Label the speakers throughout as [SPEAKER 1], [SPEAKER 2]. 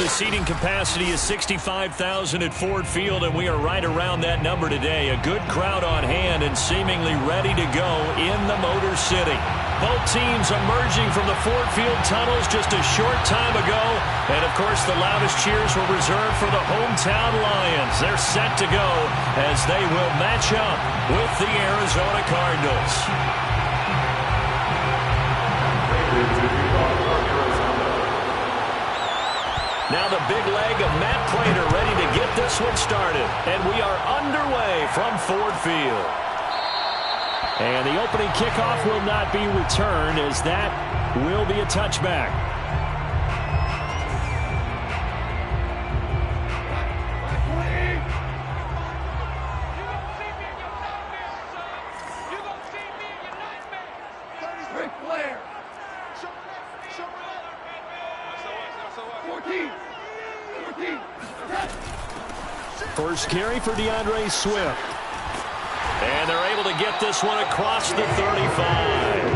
[SPEAKER 1] the seating capacity is 65,000 at Ford Field, and we are right around that number today. A good crowd on hand and seemingly ready to go in the Motor City. Both teams emerging from the Ford Field tunnels just a short time ago. And, of course, the loudest cheers were reserved for the hometown Lions. They're set to go as they will match up with the Arizona Cardinals. Now the big leg of Matt Prater ready to get this one started. And we are underway from Ford Field. And the opening kickoff will not be returned, as that will be a touchback. First carry for DeAndre Swift. And they're able to get this one across the 35.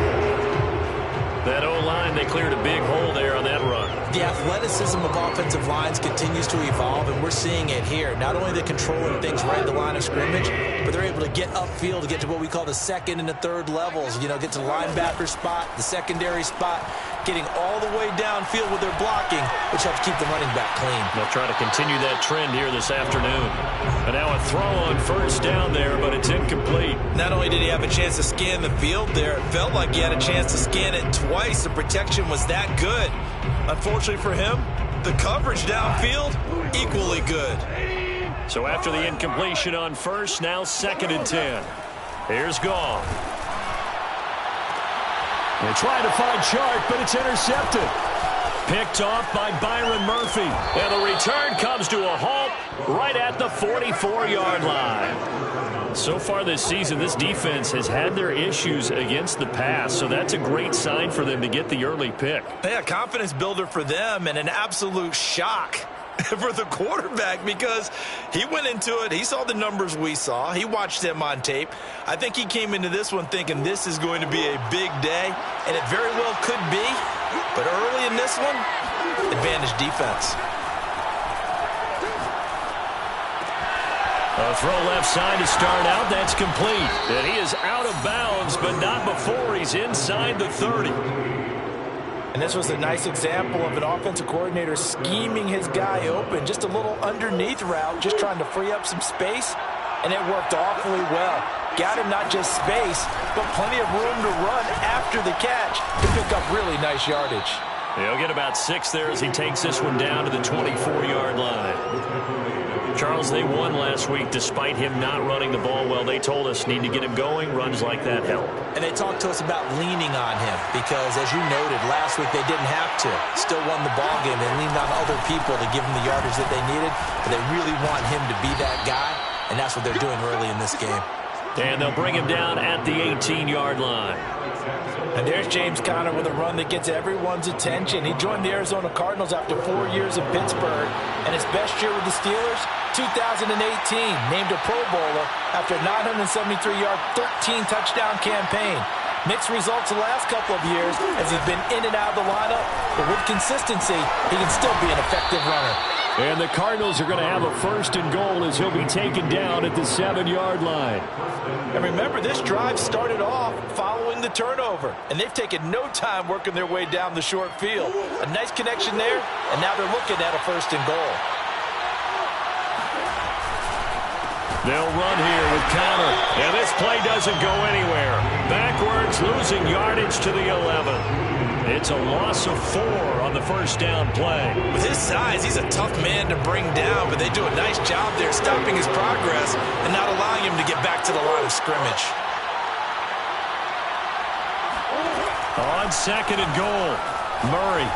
[SPEAKER 1] That O-line, they cleared a big hole there on that run.
[SPEAKER 2] The athleticism of offensive lines continues to evolve, and we're seeing it here. Not only the controlling things right at the line of scrimmage, but they're able to get upfield to get to what we call the second and the third levels. You know, get to the linebacker spot, the secondary spot, getting all the way downfield with their blocking, which helps keep the running back clean.
[SPEAKER 1] They'll try to continue that trend here this afternoon. And now a throw on first down there, but it's incomplete.
[SPEAKER 2] Not only did he have a chance to scan the field there, it felt like he had a chance to scan it twice. The protection was that good. Unfortunately for him, the coverage downfield, equally good.
[SPEAKER 1] So after the incompletion on first, now 2nd and 10. Here's Goff. They try to find Chark, but it's intercepted. Picked off by Byron Murphy. And the return comes to a halt right at the 44-yard line. So far this season, this defense has had their issues against the pass, so that's a great sign for them to get the early pick.
[SPEAKER 2] Yeah, confidence builder for them and an absolute shock for the quarterback, because he went into it, he saw the numbers we saw, he watched them on tape. I think he came into this one thinking this is going to be a big day, and it very well could be, but early in this one, advantage defense.
[SPEAKER 1] A throw left side to start out, that's complete. And he is out of bounds, but not before he's inside the 30.
[SPEAKER 2] And this was a nice example of an offensive coordinator scheming his guy open. Just a little underneath route, just trying to free up some space. And it worked awfully well. Got him not just space, but plenty of room to run after the catch to pick up really nice yardage.
[SPEAKER 1] He'll get about 6 there as he takes this one down to the 24-yard line. Charles, they won last week despite him not running the ball well. They told us need to get him going. Runs like that help.
[SPEAKER 2] And they talked to us about leaning on him because, as you noted, last week they didn't have to. Still won the ball game. They leaned on other people to give him the yardage that they needed. But they really want him to be that guy, and that's what they're doing early in this game.
[SPEAKER 1] And they'll bring him down at the 18-yard line.
[SPEAKER 2] And there's James Conner with a run that gets everyone's attention. He joined the Arizona Cardinals after 4 years in Pittsburgh. And his best year with the Steelers, 2018, named a Pro Bowler after a 973-yard, 13-touchdown campaign. Mixed results the last couple of years as he's been in and out of the lineup. But with consistency, he can still be an effective runner.
[SPEAKER 1] And the Cardinals are going to have a 1st and goal as he'll be taken down at the 7-yard line.
[SPEAKER 2] And remember, this drive started off following the turnover. And they've taken no time working their way down the short field. A nice connection there, and now they're looking at a 1st and goal.
[SPEAKER 1] They'll run here with Conner. And this play doesn't go anywhere. Backwards, losing yardage to the 11. It's a loss of 4 on the 1st down play.
[SPEAKER 2] With his size, he's a tough man to bring down, but they do a nice job there stopping his progress and not allowing him to get back to the line of scrimmage.
[SPEAKER 1] On 2nd and goal, Murray.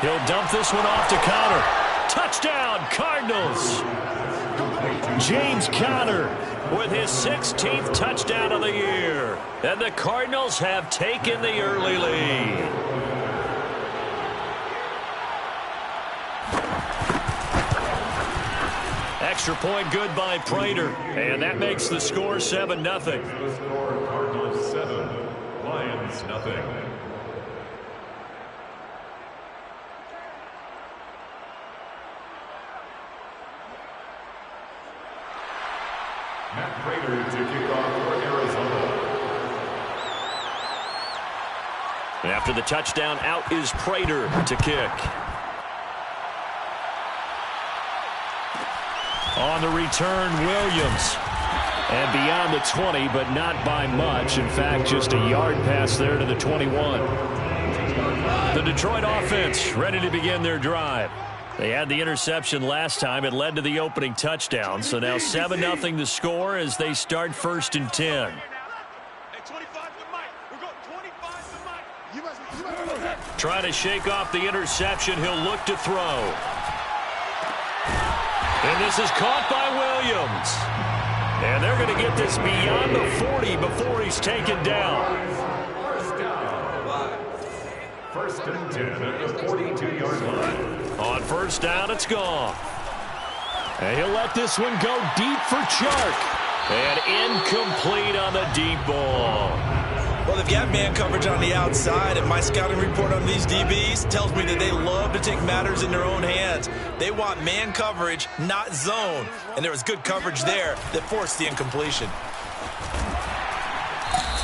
[SPEAKER 1] He'll dump this one off to Conner. Touchdown, Cardinals! James Conner with his 16th touchdown of the year. And the Cardinals have taken the early lead. Extra point good by Prater. And that makes the score 7-0.
[SPEAKER 3] Score Cardinals 7, Lions nothing. Matt Prater to kick off for Arizona.
[SPEAKER 1] After the touchdown, out is Prater to kick. On the return, Williams. And beyond the 20, but not by much. In fact, just a yard pass there to the 21. The Detroit offense ready to begin their drive. They had the interception last time. It led to the opening touchdown. So now 7-0 the score as they start 1st and 10. Trying to shake off the interception. He'll look to throw. And this is caught by Williams. And they're going to get this beyond the 40 before he's taken down.
[SPEAKER 3] First and 10 at the 42-yard line.
[SPEAKER 1] On first down, it's gone. And he'll let this one go deep for Chark. And incomplete on the deep ball.
[SPEAKER 2] Well, they've got man coverage on the outside, and my scouting report on these DBs tells me that they love to take matters in their own hands. They want man coverage, not zone. And there was good coverage there that forced the incompletion.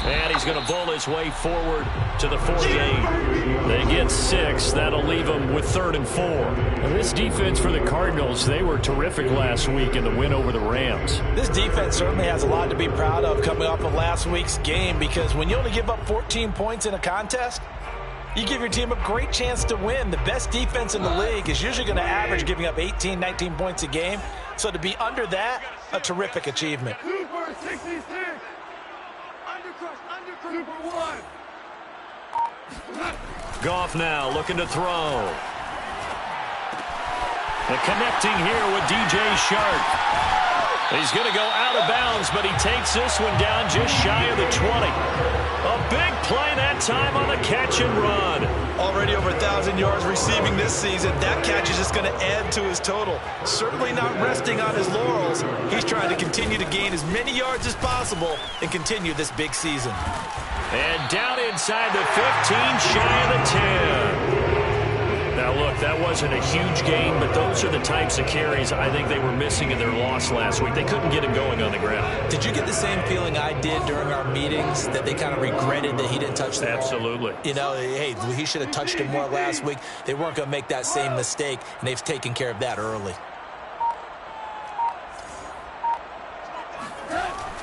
[SPEAKER 1] And he's going to bowl his way forward to the 48. They get 6. That'll leave them with 3rd and 4. And this defense for the Cardinals, they were terrific last week in the win over the Rams.
[SPEAKER 2] This defense certainly has a lot to be proud of coming off of last week's game, because when you only give up 14 points in a contest, you give your team a great chance to win. The best defense in the league is usually going to average giving up 18, 19 points a game. So to be under that, a terrific achievement.
[SPEAKER 4] Super 66. Super 1.
[SPEAKER 1] Goff now looking to throw. The connecting here with DJ Chark. He's going to go out of bounds, but he takes this one down just shy of the 20. A big play that time on the catch and run.
[SPEAKER 2] Already over 1,000 yards receiving this season. That catch is just going to add to his total. Certainly not resting on his laurels. He's trying to continue to gain as many yards as possible and continue this big season.
[SPEAKER 1] And down inside the 15, shy of the 10. Now, look, that wasn't a huge gain, but those are the types of carries I think they were missing in their loss last week. They couldn't get him going on the ground.
[SPEAKER 2] Did you get the same feeling I did during our meetings, that they kind of regretted that he didn't touch the ball?
[SPEAKER 1] Absolutely.
[SPEAKER 2] You know, hey, he should have touched it more last week. They weren't going to make that same mistake, and they've taken care of that early.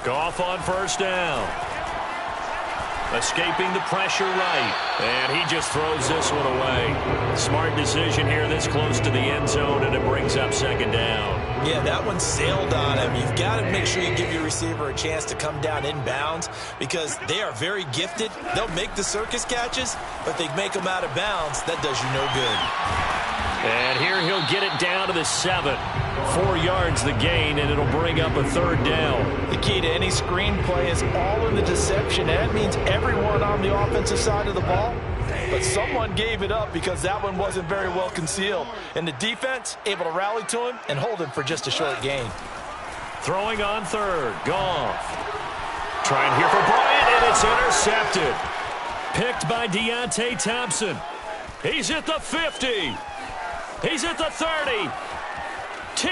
[SPEAKER 1] Goff on first down. Escaping the pressure right. And he just throws this one away. Smart decision here this close to the end zone, and it brings up 2nd down.
[SPEAKER 2] Yeah, that one sailed on him. You've got to make sure you give your receiver a chance to come down inbounds, because they are very gifted. They'll make the circus catches, but they make them out of bounds. That does you no good.
[SPEAKER 1] And here he'll get it down to the 7. 4 yards the gain, and it'll bring up a 3rd down.
[SPEAKER 2] The key to any screenplay is all in the deception. And that means everyone on the offensive side of the ball. But someone gave it up because that one wasn't very well concealed. And the defense able to rally to him and hold him for just a short gain.
[SPEAKER 1] Throwing on 3rd. Goff. Trying here for Bryant, and it's intercepted. Picked by Deontay Thompson. He's at the 50. He's at the 30. 10.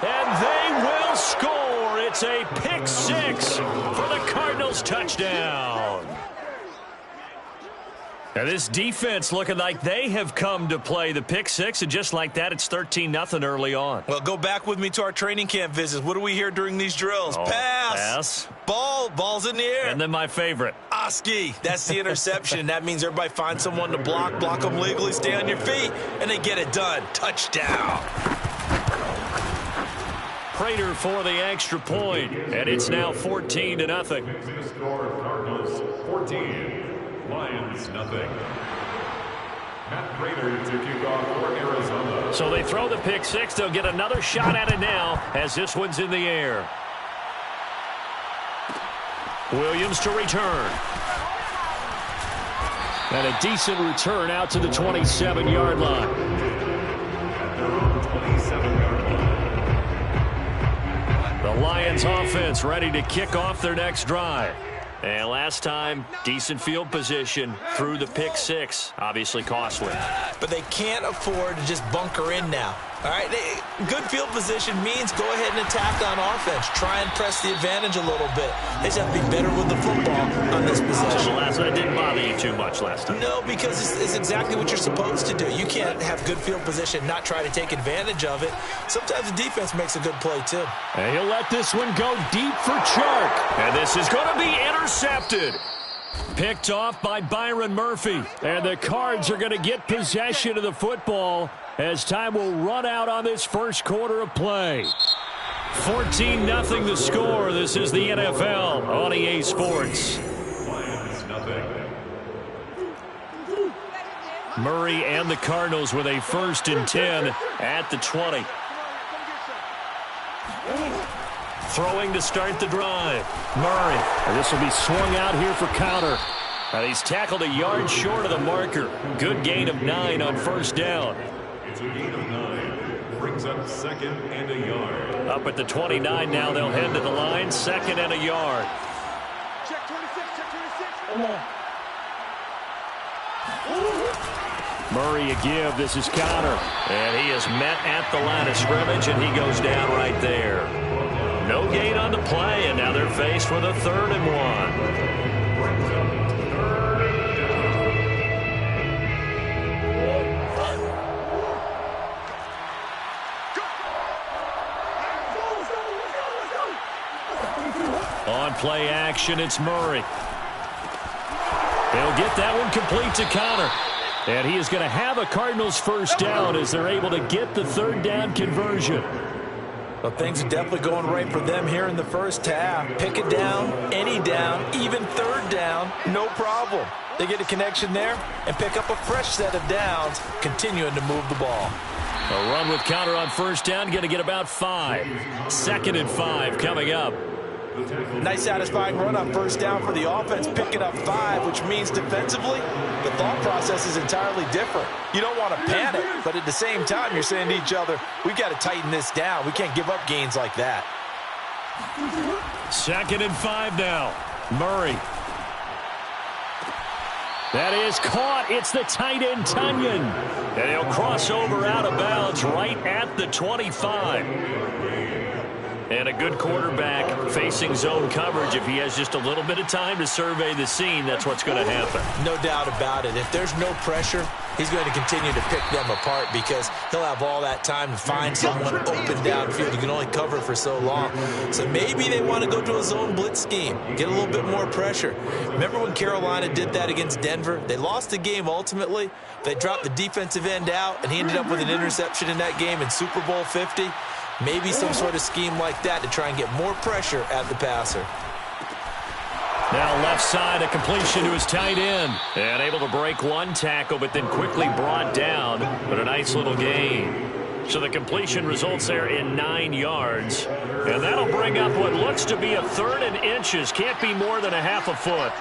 [SPEAKER 1] And they will score. It's a pick 6 for the Cardinals touchdown. Now this defense looking like they have come to play the pick 6, and just like that, it's 13-0 early on.
[SPEAKER 2] Well, go back with me to our training camp visits. What do we hear during these drills? Pass. Ball's in the air.
[SPEAKER 1] And then my favorite.
[SPEAKER 2] Oski. That's the interception. That means everybody finds someone to block them legally, stay on your feet, and they get it done. Touchdown.
[SPEAKER 1] Prater for the extra point, and it's now 14-0.
[SPEAKER 3] The score, Cardinals 14. Lions, nothing. Matt Prater to kick off for Arizona.
[SPEAKER 1] So they throw the pick 6. They'll get another shot at it now as this one's in the air. Williams to return. And a decent return out to the 27-yard line.
[SPEAKER 3] At their own 27-yard line.
[SPEAKER 1] The Lions offense ready to kick off their next drive. And last time, decent field position through the pick 6. Obviously costly.
[SPEAKER 2] But they can't afford to just bunker in now. All right, good field position means go ahead and attack on offense. Try and press the advantage a little bit. They just have to be better with the football on this possession.
[SPEAKER 1] That didn't bother you too much last time.
[SPEAKER 2] No, because it's exactly what you're supposed to do. You can't have good field position, not try to take advantage of it. Sometimes the defense makes a good play, too.
[SPEAKER 1] And he'll let this one go deep for Chark. And this is going to be intercepted. Picked off by Byron Murphy. And the Cards are going to get possession of the football as time will run out on this first quarter of play. 14-0 the score. This is the NFL on EA Sports.
[SPEAKER 3] Lions nothing.
[SPEAKER 1] Murray and the Cardinals with a 1st and 10 at the 20. Throwing to start the drive. Murray. And this will be swung out here for counter. And he's tackled a yard short of the marker. Good gain of 9 on 1st down.
[SPEAKER 3] It's a gain of 9. Brings up 2nd and a yard.
[SPEAKER 1] Up at the 29 now. They'll head to the line. 2nd and a yard.
[SPEAKER 4] Check 26, check 26. Come on.
[SPEAKER 1] Murray a give. This is counter. And he is met at the line of scrimmage, and he goes down right there. No gain on the play, and now they're faced with a 3rd and 1. On play action, it's Murray. They'll get that one complete to Connor. And he is going to have a Cardinals 1st down as they're able to get the 3rd down conversion.
[SPEAKER 2] Well, things are definitely going right for them here in the first half. Pick it down, any down, even 3rd down, no problem. They get a connection there and pick up a fresh set of downs, continuing to move the ball.
[SPEAKER 1] A run with counter on 1st down, going to get about 5. 2nd and 5 coming up.
[SPEAKER 2] Nice satisfying run on 1st down for the offense, picking up 5, which means defensively, the thought process is entirely different. You don't want to panic, but at the same time, you're saying to each other, we've got to tighten this down. We can't give up gains like that.
[SPEAKER 1] 2nd and 5 now. Murray. That is caught. It's the tight end, Tunyon. And he'll cross over out of bounds right at the 25. And a good quarterback facing zone coverage. If he has just a little bit of time to survey the scene, that's what's going to happen.
[SPEAKER 2] No doubt about it. If there's no pressure, he's going to continue to pick them apart because he'll have all that time to find someone open downfield. You can only cover for so long. So maybe they want to go to a zone blitz scheme, get a little bit more pressure. Remember when Carolina did that against Denver? They lost the game ultimately. They dropped the defensive end out, and he ended up with an interception in that game in Super Bowl 50. Maybe some sort of scheme like that to try and get more pressure at the passer.
[SPEAKER 1] Now left side, a completion to his tight end. And able to break one tackle, but then quickly brought down. But a nice little gain. So the completion results there in 9 yards. And that'll bring up what looks to be a 3rd and inches. Can't be more than a half a foot.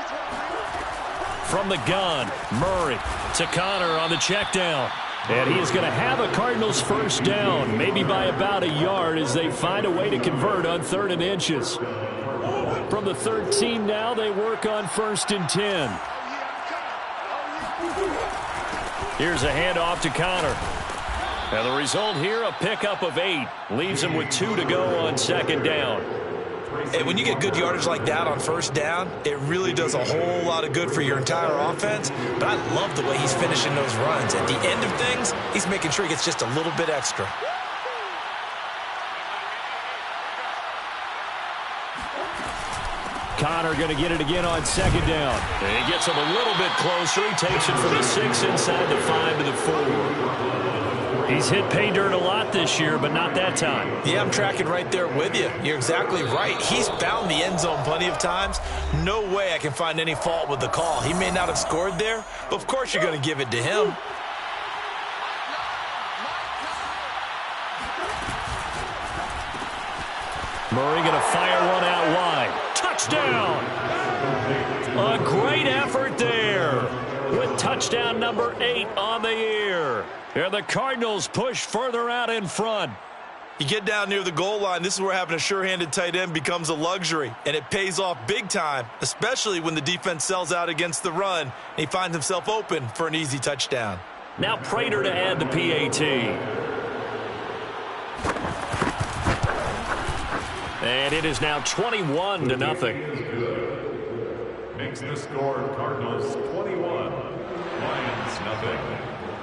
[SPEAKER 1] From the gun, Murray to Connor on the check down. And he is going to have a Cardinals 1st down, maybe by about a yard as they find a way to convert on 3rd and inches. From the 13 now, they work on 1st and 10. Here's a handoff to Connor. And the result here, a pickup of 8. Leaves him with 2 to go on 2nd down.
[SPEAKER 2] And when you get good yardage like that on 1st down, it really does a whole lot of good for your entire offense. But I love the way he's finishing those runs. At the end of things, he's making sure he gets just a little bit extra.
[SPEAKER 1] Connor going to get it again on 2nd down. And he gets him a little bit closer. He takes it from the 6 inside the 5 to the 4. He's hit pay dirt a lot this year, but not that time.
[SPEAKER 2] Yeah, I'm tracking right there with you. You're exactly right. He's found the end zone plenty of times. No way I can find any fault with the call. He may not have scored there, but of course you're going to give it to him.
[SPEAKER 1] Murray going to fire one out wide. Touchdown! A great effort there with touchdown number 8 on the year. And the Cardinals push further out in front.
[SPEAKER 2] You get down near the goal line, this is where having a sure-handed tight end becomes a luxury, and it pays off big time, especially when the defense sells out against the run, and he finds himself open for an easy touchdown.
[SPEAKER 1] Now Prater to add the PAT. And it is now 21-0.
[SPEAKER 3] Makes the score Cardinals 21, Lions nothing.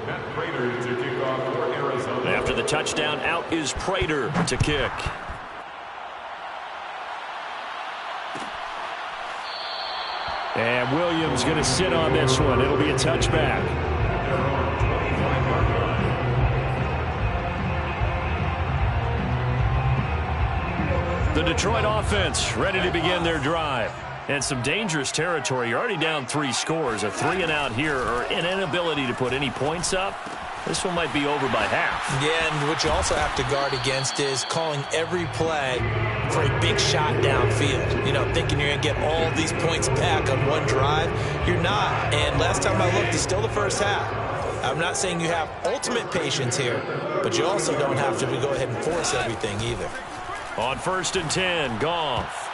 [SPEAKER 3] Matt Prater to kick off for Arizona.
[SPEAKER 1] After the touchdown, out is Prater to kick. And Williams going to sit on this one. It'll be a touchback. The Detroit offense ready to begin their drive. And some dangerous territory. You're already down 3 scores. A 3-and-out here or an inability to put any points up. This one might be over by half.
[SPEAKER 2] Yeah, and what you also have to guard against is calling every play for a big shot downfield. You know, thinking you're going to get all these points back on one drive. You're not. And last time I looked, it's still the first half. I'm not saying you have ultimate patience here, but you also don't have to go ahead and force everything either.
[SPEAKER 1] On 1st and 10, Goff.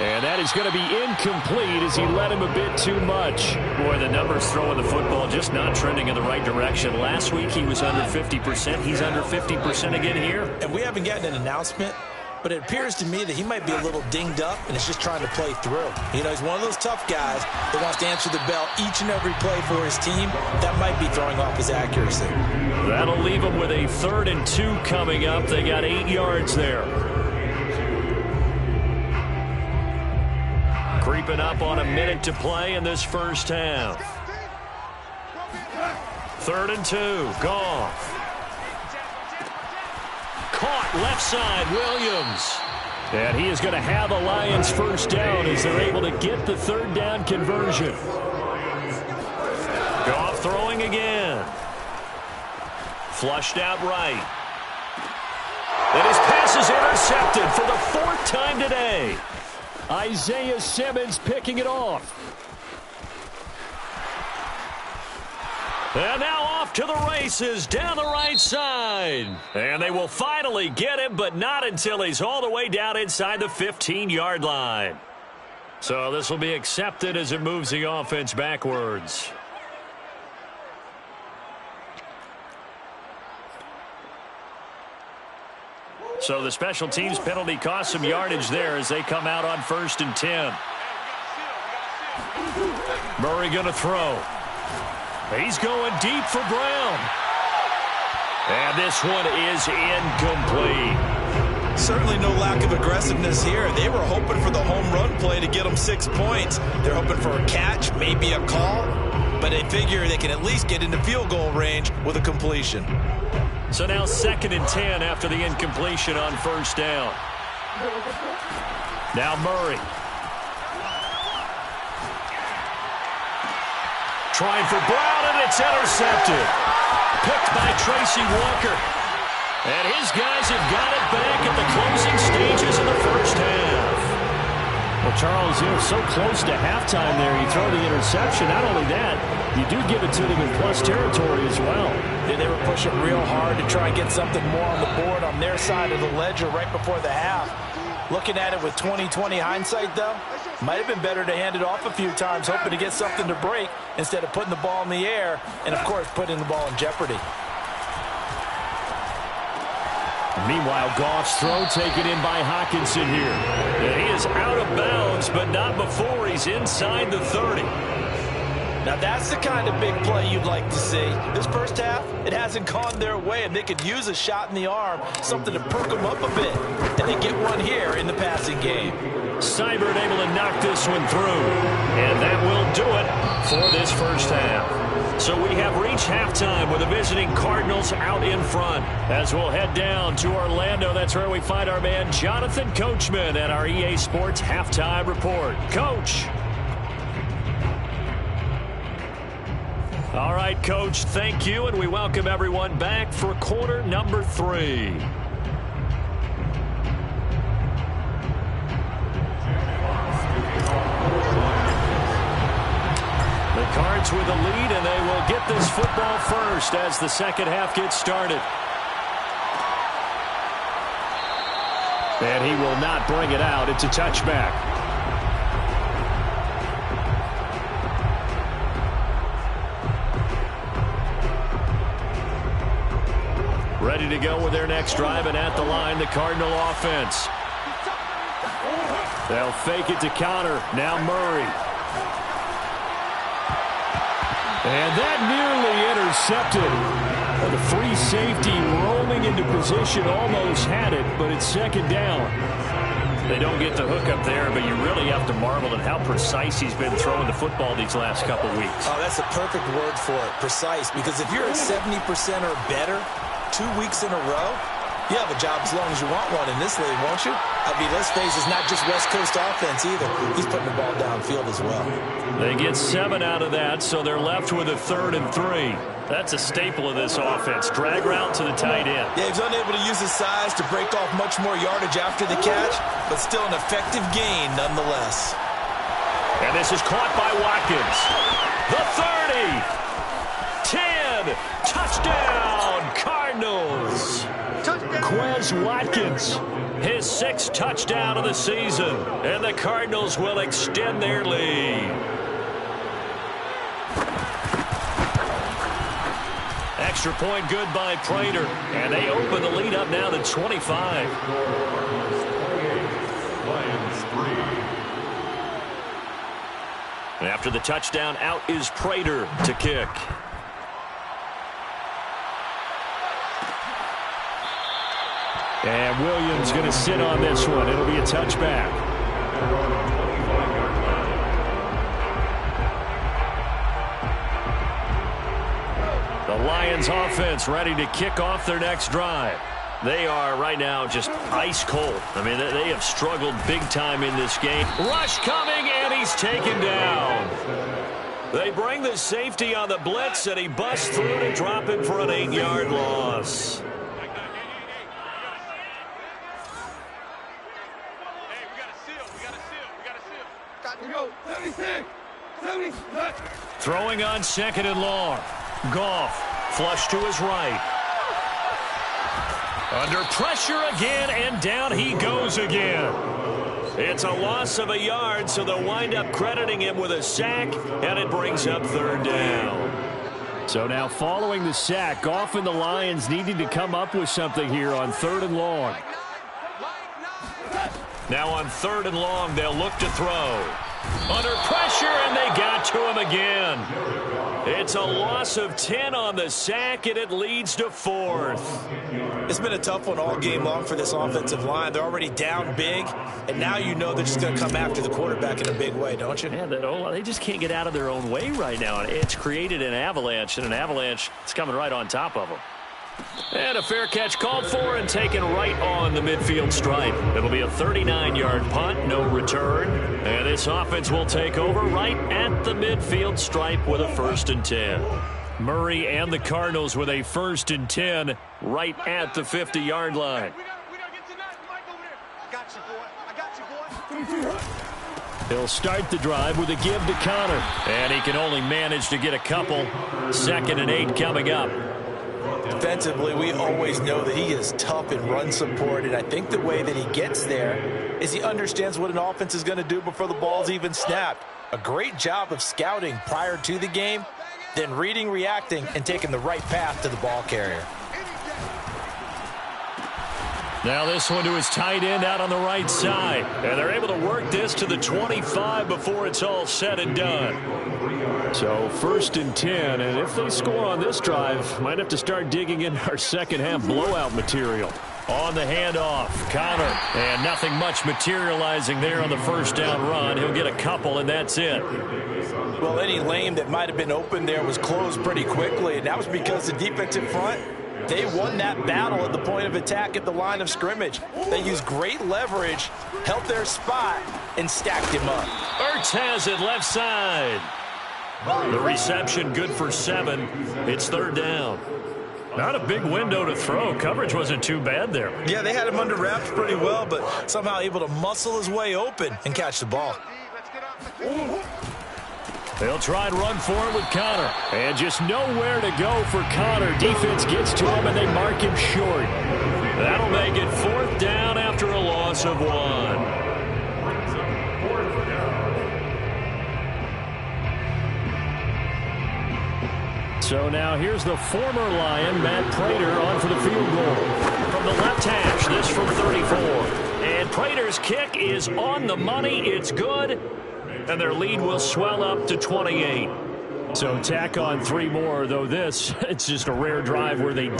[SPEAKER 1] And that is going to be incomplete as he led him a bit too much. Boy, the numbers throwing the football just not trending in the right direction. Last week he was under 50%. He's under 50% again here.
[SPEAKER 2] And we haven't gotten an announcement, but it appears to me that he might be a little dinged up and is just trying to play through. You know, he's one of those tough guys that wants to answer the bell each and every play for his team. That might be throwing off his accuracy.
[SPEAKER 1] That'll leave him with a 3rd and 2 coming up. They got 8 yards there. Creeping up on a minute to play in this first half. 3rd and 2, Goff. Caught left side, Williams. And he is going to have a Lions first down as they're able to get the 3rd down conversion. Goff throwing again. Flushed out right. And his pass is intercepted for the 4th time today. Isaiah Simmons picking it off. And now off to the races down the right side. And they will finally get him, but not until he's all the way down inside the 15-yard line. So this will be accepted as it moves the offense backwards. So the special teams penalty cost some yardage there as they come out on 1st and 10. Murray going to throw. He's going deep for Brown. And this one is incomplete.
[SPEAKER 2] Certainly no lack of aggressiveness here. They were hoping for the home run play to get them 6 points. They're hoping for a catch, maybe a call, but they figure they can at least get into field goal range with a completion.
[SPEAKER 1] So now 2nd and 10 after the incompletion on 1st down. Now Murray. Trying for Brown, and it's intercepted. Picked by Tracy Walker. And his guys have got it back at the closing stages of the first half. Well, Charles, you're so close to halftime there. You throw the interception. Not only that, you do give it to them in plus territory as well.
[SPEAKER 2] Yeah, they were pushing real hard to try and get something more on the board on their side of the ledger right before the half. Looking at it with 20/20 hindsight, though, might have been better to hand it off a few times, hoping to get something to break instead of putting the ball in the air and, of course, putting the ball in jeopardy.
[SPEAKER 1] Meanwhile, Goff's throw taken in by Hockenson here. And he is out of bounds, but not before he's inside the 30.
[SPEAKER 2] Now, that's the kind of big play you'd like to see. This first half, it hasn't gone their way, and they could use a shot in the arm, something to perk them up a bit. And they get one here in the passing game.
[SPEAKER 1] Seibert able to knock this one through. And that will do it for this first half. So we have reached halftime with the visiting Cardinals out in front. As we'll head down to Orlando, that's where we find our man Jonathan Coachman at our EA Sports Halftime Report. Coach. All right, Coach, thank you, and we welcome everyone back for quarter number 3. The Cards with the lead, and they will get this football first as the second half gets started. And he will not bring it out. It's a touchback. Ready to go with their next drive, and at the line, the Cardinal offense. They'll fake it to Connor. Now Murray. And that nearly intercepted. The free safety rolling into position almost had it, but it's second down. They don't get the hook up there, but you really have to marvel at how precise he's been throwing the football these last couple weeks.
[SPEAKER 2] Oh, that's a perfect word for it, precise, because if you're at 70% or better 2 weeks in a row, you have a job as long as you want one in this league, won't you? I mean, let's face it, it's not just West Coast offense either. He's putting the ball downfield as well.
[SPEAKER 1] They get 7 out of that, so they're left with a 3rd and 3. That's a staple of this offense. Drag route to the tight end.
[SPEAKER 2] Yeah, he's unable to use his size to break off much more yardage after the catch, but still an effective gain nonetheless.
[SPEAKER 1] And this is caught by Watkins. The 30. 10. Touchdown, Cardinals. Quez Watkins, his 6th touchdown of the season, and the Cardinals will extend their lead. Extra point good by Prater, and they open the lead up now to 25.
[SPEAKER 3] Lions 3.
[SPEAKER 1] And after the touchdown, out is Prater to kick. And Williams going to sit on this one. It'll be a touchback. The Lions offense ready to kick off their next drive. They are right now just ice cold. I mean, they have struggled big time in this game. Rush coming, and he's taken down. They bring the safety on the blitz, and he busts through to drop him for an 8-yard loss. Throwing on 2nd and long. Goff, flush to his right. Under pressure again, and down he goes again. It's a loss of a yard, so they'll wind up crediting him with a sack, and it brings up 3rd down. So now following the sack, Goff and the Lions needing to come up with something here on 3rd and long. Now on 3rd and long, they'll look to throw. Under pressure, and they got to him again. It's a loss of 10 on the sack, and it leads to 4th.
[SPEAKER 2] It's been a tough one all game long for this offensive line. They're already down big, and now you know they're just going to come after the quarterback in a big way, don't you?
[SPEAKER 1] Yeah, they just can't get out of their own way right now. It's created an avalanche, and an avalanche is coming right on top of them. And a fair catch called for and taken right on the midfield stripe. It'll be a 39-yard punt, no return. And this offense will take over right at the midfield stripe with a 1st and 10. Murray and the Cardinals with a 1st and 10 right at the 50-yard line. He'll start the drive with a give to Connor. And he can only manage to get a couple. 2nd and 8 coming up.
[SPEAKER 2] Defensively, we always know that he is tough in run support, and I think the way that he gets there is he understands what an offense is going to do before the ball's even snapped. A great job of scouting prior to the game, then reading, reacting, and taking the right path to the ball carrier.
[SPEAKER 1] Now this one to his tight end out on the right side. And they're able to work this to the 25 before it's all said and done. So 1st and 10, and if they score on this drive, might have to start digging in our second half blowout material. On the handoff, Connor, and nothing much materializing there on the 1st down run. He'll get a couple, and that's it.
[SPEAKER 2] Well, any lane that might have been open there was closed pretty quickly, and that was because the defensive front, they won that battle at the point of attack at the line of scrimmage. They used great leverage, held their spot, and stacked him up.
[SPEAKER 1] Ertz has it left side. The reception good for 7. It's 3rd down. Not a big window to throw. Coverage wasn't too bad there.
[SPEAKER 2] Yeah, they had him under wraps pretty well, but somehow able to muscle his way open and catch the ball.
[SPEAKER 1] They'll try and run for it with Connor. And just nowhere to go for Connor. Defense gets to him, and they mark him short. That'll make it 4th down after a loss of 1. So now here's the former Lion, Matt Prater, on for the field goal. From the left hash, this from 34. And Prater Raiders' kick is on the money. It's good. And their lead will swell up to 28. So tack on 3 more, though this, it's just a rare drive where they